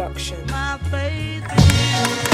production. My faith in you.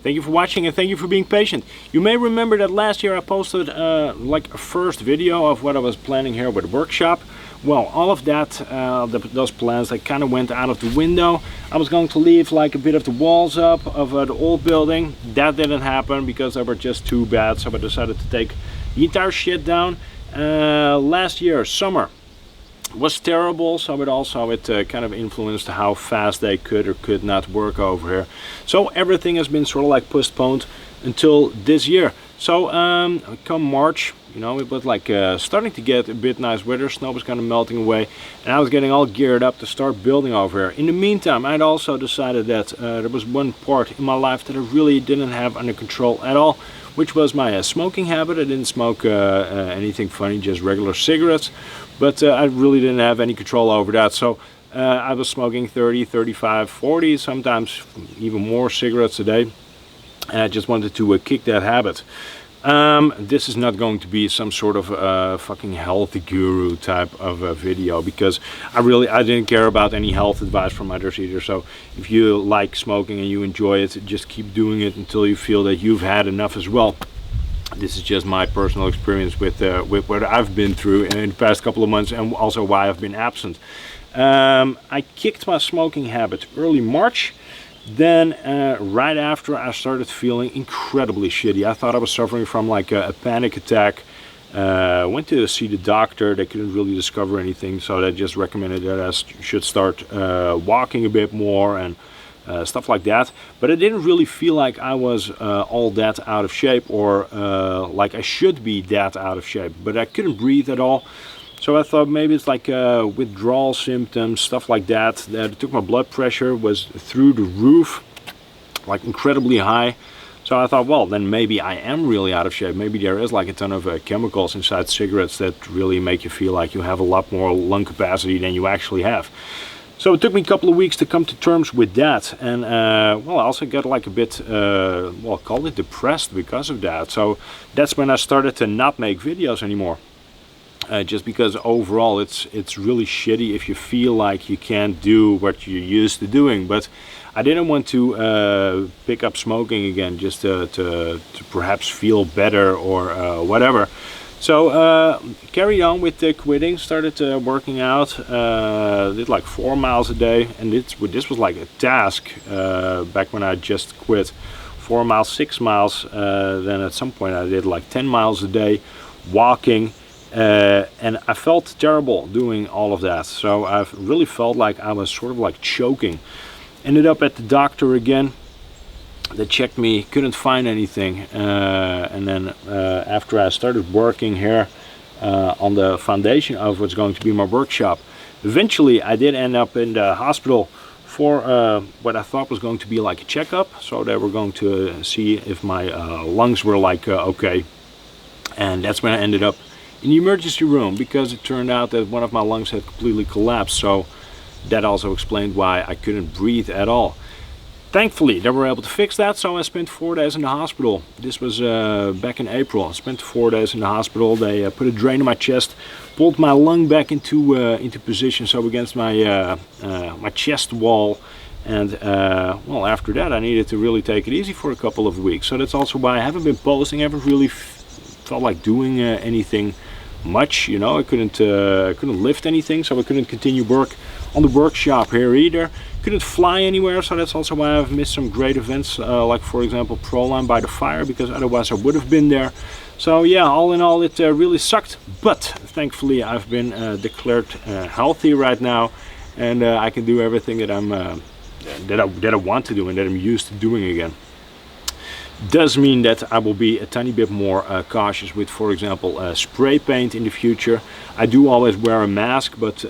Thank you for watching and thank you for being patient. You may remember that last year I posted like a first video of what I was planning here with the workshop. Well, all of that, those plans, they kind of went out of the window. I was going to leave like a bit of the walls up of the old building. That didn't happen because they were just too bad, so I decided to take the entire shit down. Last year, summer, was terrible, so it kind of influenced how fast they could or could not work over here. So everything has been sort of like postponed until this year. So come March, you know, it was like starting to get a bit nice weather. Snow was kind of melting away, and I was getting all geared up to start building over here. In the meantime, I'd also decided that there was one part in my life that I really didn't have under control at all, which was my smoking habit. I didn't smoke anything funny, just regular cigarettes, but I really didn't have any control over that. So I was smoking 30, 35, 40, sometimes even more cigarettes a day, and I just wanted to kick that habit. This is not going to be some sort of fucking healthy guru type of video, because I didn't care about any health advice from others either. So if you like smoking and you enjoy it, just keep doing it until you feel that you've had enough as well. This is just my personal experience with what I've been through in the past couple of months, and also why I've been absent. I kicked my smoking habit early March. Then right after, I started feeling incredibly shitty. I thought I was suffering from like a panic attack. Went to see the doctor. They couldn't really discover anything, so they just recommended that I should start walking a bit more and stuff like that. But I didn't really feel like I was all that out of shape, or like I should be that out of shape. But I couldn't breathe at all. So I thought maybe it's like withdrawal symptoms, stuff like that. It took my blood pressure, was through the roof, like incredibly high. So I thought, well, then maybe I am really out of shape. Maybe there is like a ton of chemicals inside cigarettes that really make you feel like you have a lot more lung capacity than you actually have. So it took me a couple of weeks to come to terms with that. And well, I also got like a bit, well, call it depressed because of that. So that's when I started to not make videos anymore. just because overall it's really shitty if you feel like you can't do what you're used to doing. But I didn't want to pick up smoking again just to perhaps feel better or whatever. So carried on with quitting, started working out, did like 4 miles a day, and this was like a task back when I just quit. 4 miles, 6 miles, then at some point I did like 10 miles a day walking, and I felt terrible doing all of that. So I really felt like I was sort of like choking. Ended up at the doctor again. They checked me, couldn't find anything, and then after I started working here on the foundation of what's going to be my workshop, eventually I did end up in the hospital for what I thought was going to be like a checkup. So they were going to see if my lungs were like okay, and that's when I ended up in the emergency room, because it turned out that one of my lungs had completely collapsed. So that also explained why I couldn't breathe at all. Thankfully, they were able to fix that, so I spent 4 days in the hospital. This was back in April. I spent 4 days in the hospital. They put a drain in my chest, pulled my lung back into position, so against my my chest wall. And well, after that, I needed to really take it easy for a couple of weeks. So that's also why I haven't been posting. I haven't really felt like doing anything much. You know, I couldn't lift anything, so I couldn't continue work on the workshop here either. Couldn't fly anywhere, so that's also why I've missed some great events, like for example Proline by the Fire, because otherwise I would have been there. So yeah, all in all, it really sucked, but thankfully I've been declared healthy right now, and I can do everything that I want to do and that I'm used to doing again. Does mean that I will be a tiny bit more cautious with, for example, spray paint in the future. I do always wear a mask, but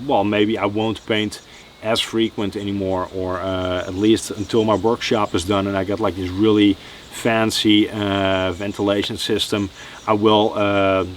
well, maybe I won't paint as frequent anymore, or at least until my workshop is done and I get like this really fancy ventilation system. I will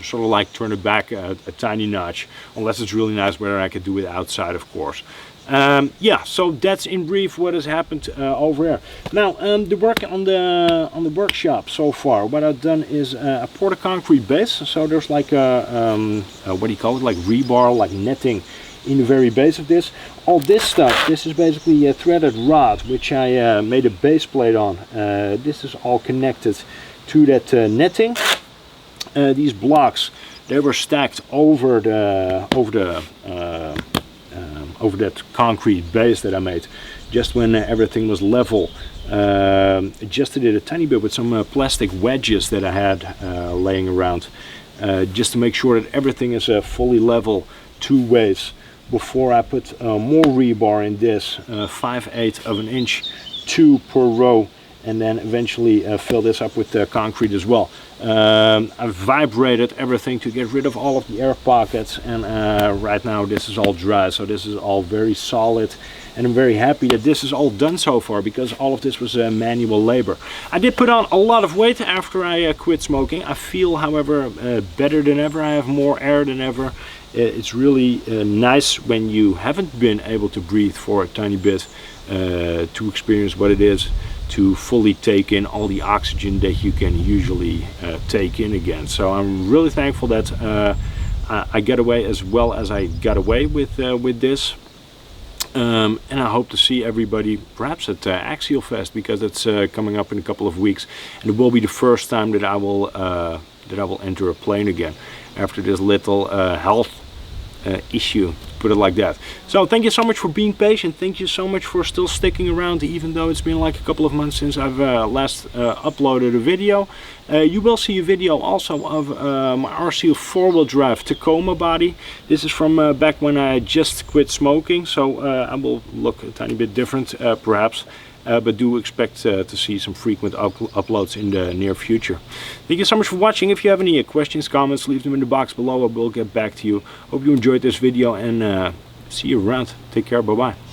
sort of like turn it back a tiny notch, unless it's really nice weather. I could do it outside, of course. Yeah, so that's in brief what has happened over here. Now the work on the workshop so far, what I've done is I poured a concrete base. So there's like a what do you call it, like rebar, like netting in the very base of this. All this stuff, this is basically a threaded rod which I made a base plate on. This is all connected to that netting. These blocks, they were stacked over that concrete base that I made just when everything was level. Adjusted it a tiny bit with some plastic wedges that I had laying around, just to make sure that everything is fully level two ways before I put more rebar in this, 5/8 of an inch, 2 per row, and then eventually fill this up with concrete as well. I vibrated everything to get rid of all of the air pockets, and right now this is all dry, so this is all very solid, and I'm very happy that this is all done so far, because all of this was manual labor. I did put on a lot of weight after I quit smoking. I feel, however, better than ever. I have more air than ever. It's really nice when you haven't been able to breathe for a tiny bit, to experience what it is to fully take in all the oxygen that you can usually take in again. So I'm really thankful that I got away as well as I got away with this. And I hope to see everybody perhaps at AxialFest, because it's coming up in a couple of weeks, and it will be the first time that I will enter a plane again after this little health issue, put it like that. So thank you so much for being patient. Thank you so much for still sticking around, even though it's been like a couple of months since I've last uploaded a video. You will see a video also of my RCL 4-wheel drive Tacoma body. This is from back when I just quit smoking, so I will look a tiny bit different perhaps. But do expect to see some frequent uploads in the near future. Thank you so much for watching. If you have any questions, comments, leave them in the box below. I will get back to you. Hope you enjoyed this video, and see you around. Take care. Bye bye.